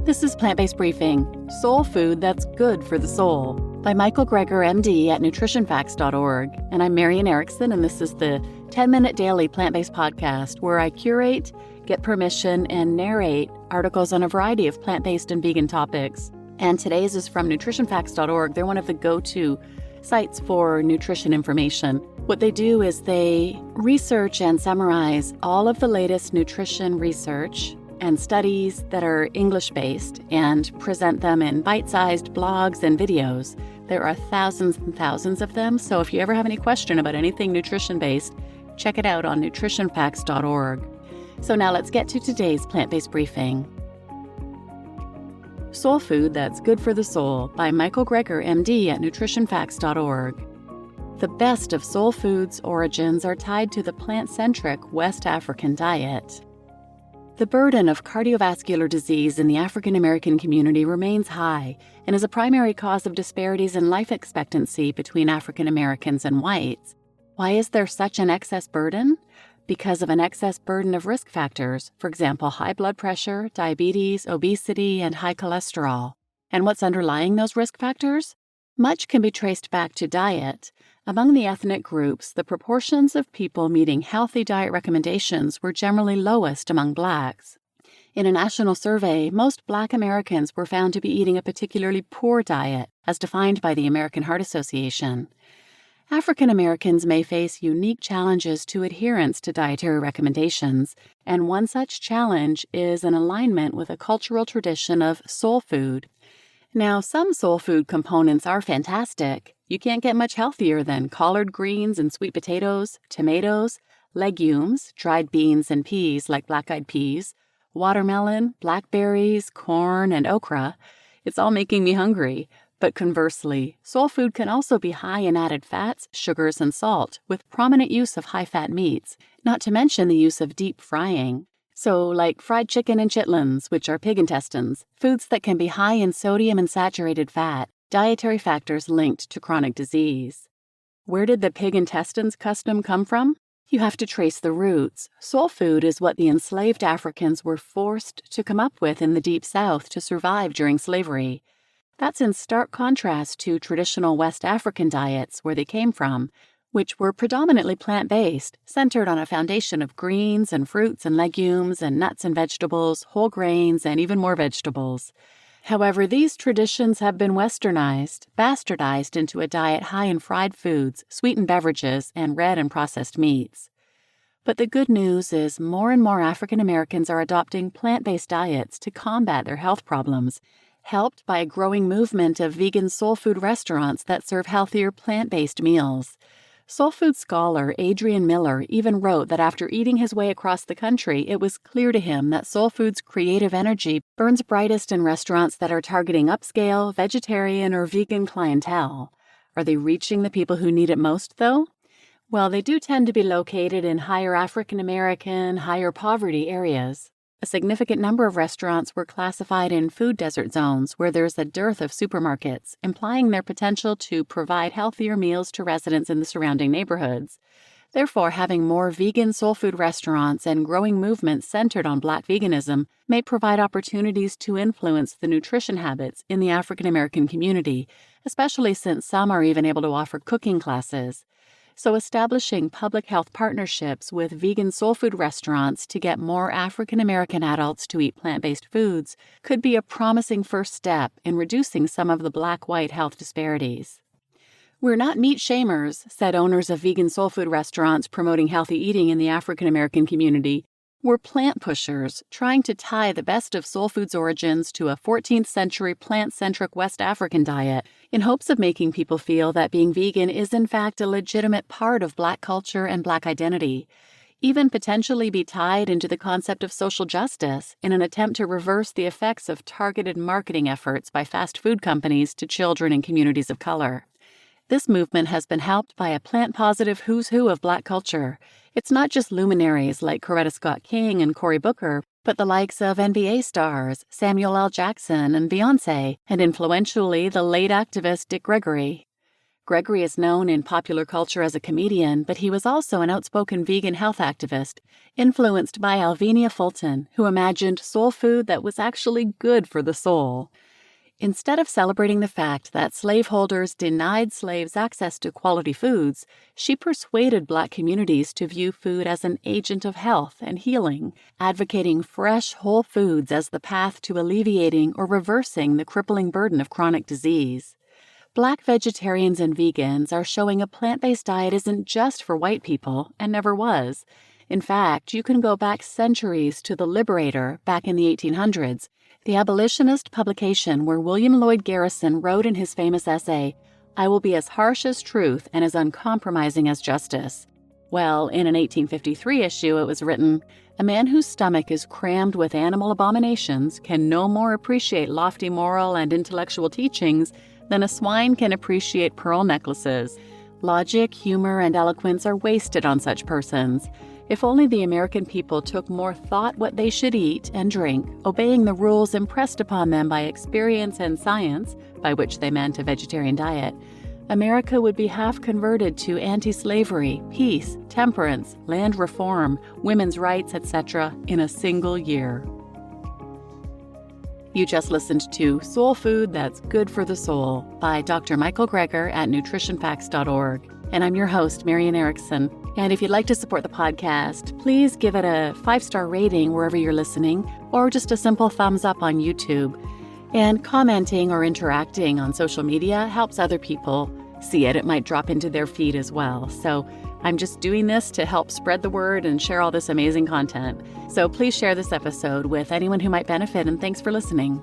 This is Plant-Based Briefing, Soul Food That's Good for the Soul, by Michael Greger, MD at nutritionfacts.org. And I'm Marian Erickson, and this is the 10-minute daily plant-based podcast where I curate, get permission, and narrate articles on a variety of plant-based and vegan topics. And today's is from nutritionfacts.org. They're one of the go-to sites for nutrition information. What they do is they research and summarize all of the latest nutrition research and studies that are English-based and present them in bite-sized blogs and videos. There are thousands and thousands of them, so if you ever have any question about anything nutrition-based, check it out on nutritionfacts.org. So now let's get to today's plant-based briefing. Soul Food That's Good for the Soul by Michael Greger, MD at nutritionfacts.org. The best of soul food's origins are tied to the plant-centric West African diet. The burden of cardiovascular disease in the African American community remains high and is a primary cause of disparities in life expectancy between African Americans and whites. Why is there such an excess burden? Because of an excess burden of risk factors, for example, high blood pressure, diabetes, obesity, and high cholesterol. And what's underlying those risk factors? Much can be traced back to diet. Among the ethnic groups, the proportions of people meeting healthy diet recommendations were generally lowest among Blacks. In a national survey, most Black Americans were found to be eating a particularly poor diet, as defined by the American Heart Association. African Americans may face unique challenges to adherence to dietary recommendations, and one such challenge is an alignment with a cultural tradition of soul food. Now, some soul food components are fantastic. You can't get much healthier than collard greens and sweet potatoes, tomatoes, legumes, dried beans and peas like black-eyed peas, watermelon, blackberries, corn, and okra. It's all making me hungry. But conversely, soul food can also be high in added fats, sugars, and salt, with prominent use of high-fat meats, not to mention the use of deep frying. So, like fried chicken and chitlins, which are pig intestines, foods that can be high in sodium and saturated fat, dietary factors linked to chronic disease. Where did the pig intestines custom come from? You have to trace the roots. Soul food is what the enslaved Africans were forced to come up with in the Deep South to survive during slavery. That's in stark contrast to traditional West African diets where they came from, which were predominantly plant-based, centered on a foundation of greens and fruits and legumes and nuts and vegetables, whole grains, and even more vegetables. However, these traditions have been westernized, bastardized into a diet high in fried foods, sweetened beverages, and red and processed meats. But the good news is more and more African Americans are adopting plant-based diets to combat their health problems, helped by a growing movement of vegan soul food restaurants that serve healthier plant-based meals. Soul food scholar Adrian Miller even wrote that after eating his way across the country, it was clear to him that soul food's creative energy burns brightest in restaurants that are targeting upscale, vegetarian, or vegan clientele. Are they reaching the people who need it most, though? Well, they do tend to be located in higher African American, higher poverty areas. A significant number of restaurants were classified in food desert zones where there's a dearth of supermarkets, implying their potential to provide healthier meals to residents in the surrounding neighborhoods. Therefore, having more vegan soul food restaurants and growing movements centered on Black veganism may provide opportunities to influence the nutrition habits in the African American community, especially since some are even able to offer cooking classes. So establishing public health partnerships with vegan soul food restaurants to get more African American adults to eat plant-based foods could be a promising first step in reducing some of the Black-white health disparities. "We're not meat shamers," said owners of vegan soul food restaurants promoting healthy eating in the African American community. "We're plant pushers, trying to tie the best of soul food's origins to a 14th century plant-centric West African diet in hopes of making people feel that being vegan is in fact a legitimate part of Black culture and Black identity, even potentially be tied into the concept of social justice in an attempt to reverse the effects of targeted marketing efforts by fast food companies to children and communities of color." This movement has been helped by a plant-positive who's who of Black culture. It's not just luminaries like Coretta Scott King and Cory Booker, but the likes of NBA stars, Samuel L. Jackson and Beyoncé, and influentially the late activist Dick Gregory. Gregory is known in popular culture as a comedian, but he was also an outspoken vegan health activist, influenced by Alvenia Fulton, who imagined soul food that was actually good for the soul. Instead of celebrating the fact that slaveholders denied slaves access to quality foods, she persuaded Black communities to view food as an agent of health and healing, advocating fresh, whole foods as the path to alleviating or reversing the crippling burden of chronic disease. Black vegetarians and vegans are showing a plant-based diet isn't just for white people, and never was. In fact, you can go back centuries to The Liberator back in the 1800s, the abolitionist publication where William Lloyd Garrison wrote in his famous essay, "I will be as harsh as truth and as uncompromising as justice." Well, in an 1853 issue it was written, "A man whose stomach is crammed with animal abominations can no more appreciate lofty moral and intellectual teachings than a swine can appreciate pearl necklaces. Logic, humor, and eloquence are wasted on such persons. If only the American people took more thought what they should eat and drink, obeying the rules impressed upon them by experience and science," by which they meant a vegetarian diet, "America would be half converted to anti-slavery, peace, temperance, land reform, women's rights, etc. in a single year." You just listened to Soul Food That's Good for the Soul by Dr. Michael Greger at nutritionfacts.org. And I'm your host, Marian Erickson. And if you'd like to support the podcast, please give it a 5-star rating wherever you're listening, or just a simple thumbs up on YouTube. And commenting or interacting on social media helps other people see it. It might drop into their feed as well. So I'm just doing this to help spread the word and share all this amazing content. So please share this episode with anyone who might benefit, and thanks for listening.